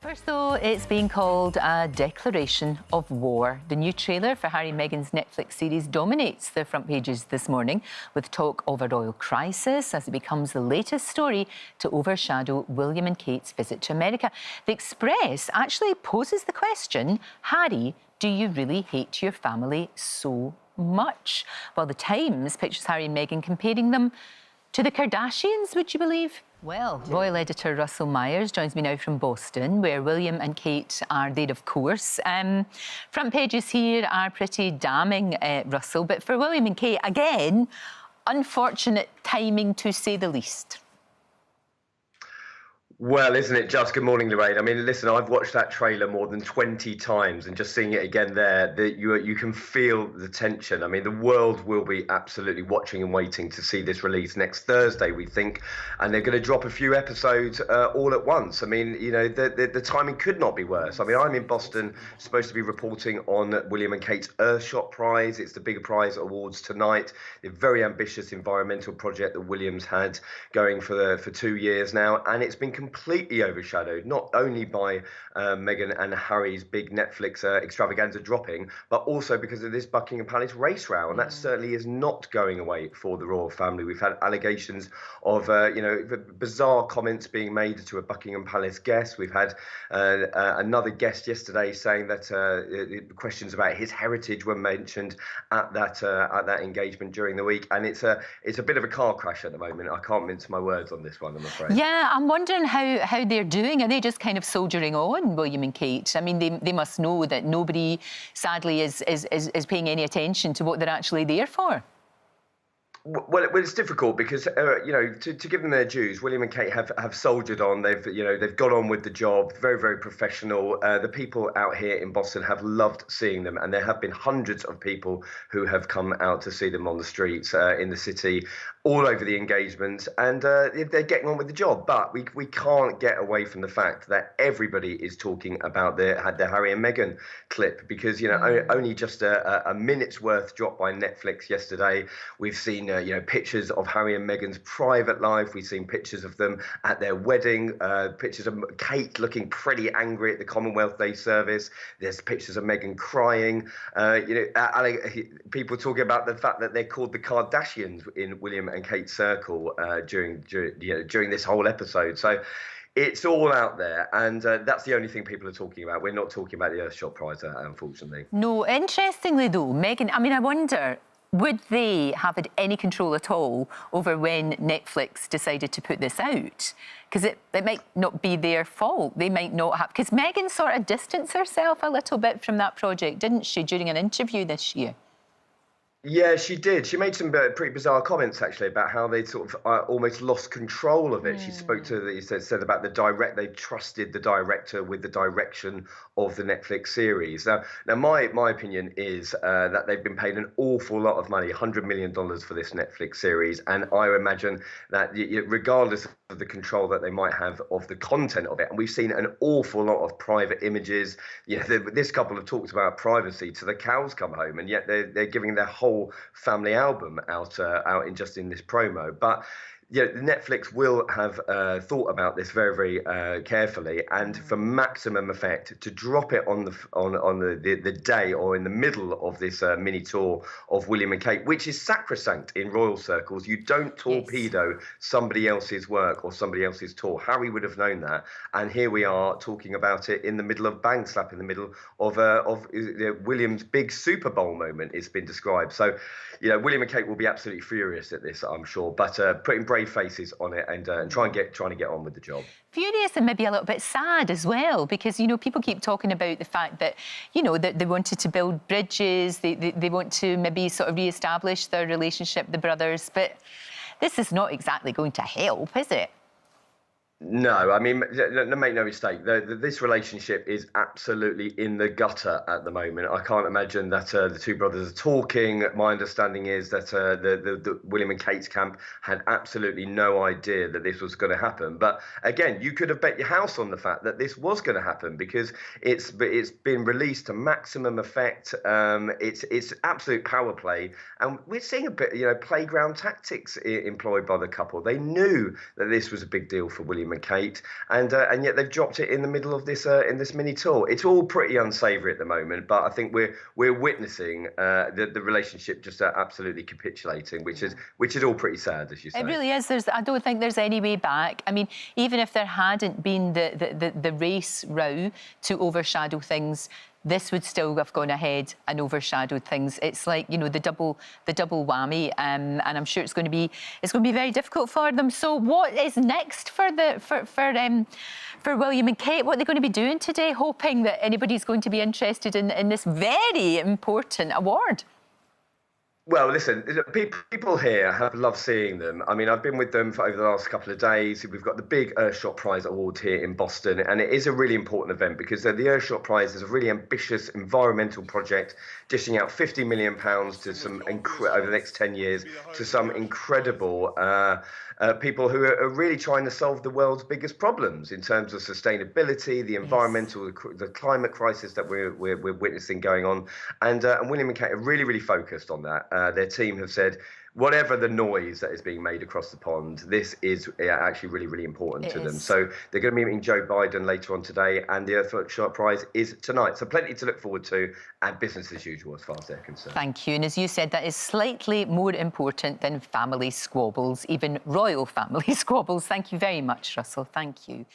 First, though, it's being called a declaration of war. The new trailer for Harry and Meghan's Netflix series dominates the front pages this morning, with talk of a royal crisis as it becomes the latest story to overshadow William and Kate's visit to America. The Express actually poses the question, Harry, do you really hate your family so much? While the Times pictures Harry and Meghan comparing them to the Kardashians, would you believe? Well, royal editor Russell Myers joins me now from Boston, where William and Kate are there, of course. Front pages here are pretty damning, Russell, but for William and Kate, again, unfortunate timing to say the least. Well, isn't it just? Good morning, Lorraine. I mean, listen, I've watched that trailer more than 20 times, and just seeing it again there, you can feel the tension. I mean, the world will be absolutely watching and waiting to see this release next Thursday, we think, and they're going to drop a few episodes all at once. I mean, you know, the timing could not be worse. I mean, I'm in Boston, supposed to be reporting on William and Kate's Earthshot Prize. It's the big prize awards tonight. The very ambitious environmental project that Williams had going for 2 years now, and it's been completely overshadowed, not only by Meghan and Harry's big Netflix extravaganza dropping, but also because of this Buckingham Palace race row, and that certainly is not going away for the royal family. We've had allegations of, bizarre comments being made to a Buckingham Palace guest. We've had another guest yesterday saying that questions about his heritage were mentioned at that engagement during the week, and it's a bit of a car crash at the moment. I can't mince my words on this one, I'm afraid. Yeah, I'm wondering how they're doing. Are they just kind of soldiering on, William and Kate? I mean, they must know that nobody, sadly, is paying any attention to what they're actually there for. Well, it's difficult because to give them their dues, William and Kate have soldiered on. They've got on with the job. Very, very professional. The people out here in Boston have loved seeing them, and there have been hundreds of people who have come out to see them on the streets in the city, all over the engagements, and they're getting on with the job. But we can't get away from the fact that everybody is talking about the Harry and Meghan clip, because only just a minute's worth dropped by Netflix yesterday. We've seen pictures of Harry and Meghan's private life. We've seen pictures of them at their wedding, pictures of Kate looking pretty angry at the Commonwealth Day service. There's pictures of Meghan crying. People talking about the fact that they're called the Kardashians in William and Kate's circle during this whole episode. So it's all out there, and that's the only thing people are talking about. We're not talking about the Earthshot Prize, unfortunately. No, interestingly though, Meghan, I mean, I wonder, would they have had any control at all over when Netflix decided to put this out? Because it might not be their fault. They might not have... Because Meghan sort of distanced herself a little bit from that project, didn't she, during an interview this year? Yeah, she did. She made some pretty bizarre comments, actually, about how they sort of almost lost control of it. She spoke to, said about they trusted the director with the direction of the Netflix series. Now my opinion is that they've been paid an awful lot of money, $100 million for this Netflix series. And I imagine that regardless of the control that they might have of the content of it, and we've seen an awful lot of private images. This couple have talked about privacy to the cows come home, and yet they're giving their whole family album out in this promo. But Netflix will have thought about this very, very carefully, and for maximum effect, to drop it on the day or in the middle of this mini tour of William and Kate, which is sacrosanct in royal circles. You don't torpedo somebody else's work or somebody else's tour. Harry would have known that, and here we are talking about it in the middle of bang slap, in the middle of William's big Super Bowl moment. It's been described. So, William and Kate will be absolutely furious at this, I'm sure. But putting brave faces on it and trying to get on with the job. Furious and maybe a little bit sad as well, because people keep talking about the fact that that they wanted to build bridges, they want to maybe sort of re-establish their relationship, the brothers, but this is not exactly going to help, is it? No, I mean, make no mistake, this relationship is absolutely in the gutter at the moment. I can't imagine that the two brothers are talking. My understanding is that the William and Kate's camp had absolutely no idea that this was going to happen. But again, you could have bet your house on the fact that this was going to happen, because it's been released to maximum effect. It's absolute power play, and we're seeing a bit, playground tactics employed by the couple. They knew that this was a big deal for William William and Kate, and yet they've dropped it in the middle of this in this mini tour. It's all pretty unsavoury at the moment, but I think we're witnessing the relationship just absolutely capitulating, which is all pretty sad, as you say. It really is. I don't think there's any way back. I mean, even if there hadn't been the race row to overshadow things, this would still have gone ahead and overshadowed things. It's like, you know, the double whammy, and I'm sure it's going to be very difficult for them. So, what is next for William and Kate? What are they going to be doing today? Hoping that anybody's going to be interested in this very important award. Well, listen, people here have loved seeing them. I mean, I've been with them for over the last couple of days. We've got the big Earthshot Prize Award here in Boston, and it is a really important event because the Earthshot Prize is a really ambitious environmental project, dishing out £50 million to some over the next 10 years to some incredible people who are really trying to solve the world's biggest problems in terms of sustainability, the environmental, the climate crisis that we're witnessing going on, and William and Kate are really focused on that. Their team have said, whatever the noise that is being made across the pond, this is actually really important to them. So they're going to be meeting Joe Biden later on today, and the Earthshot Prize is tonight. So plenty to look forward to, and business as usual as far as they're concerned. Thank you. And as you said, that is slightly more important than family squabbles, even royal family squabbles. Thank you very much, Russell. Thank you.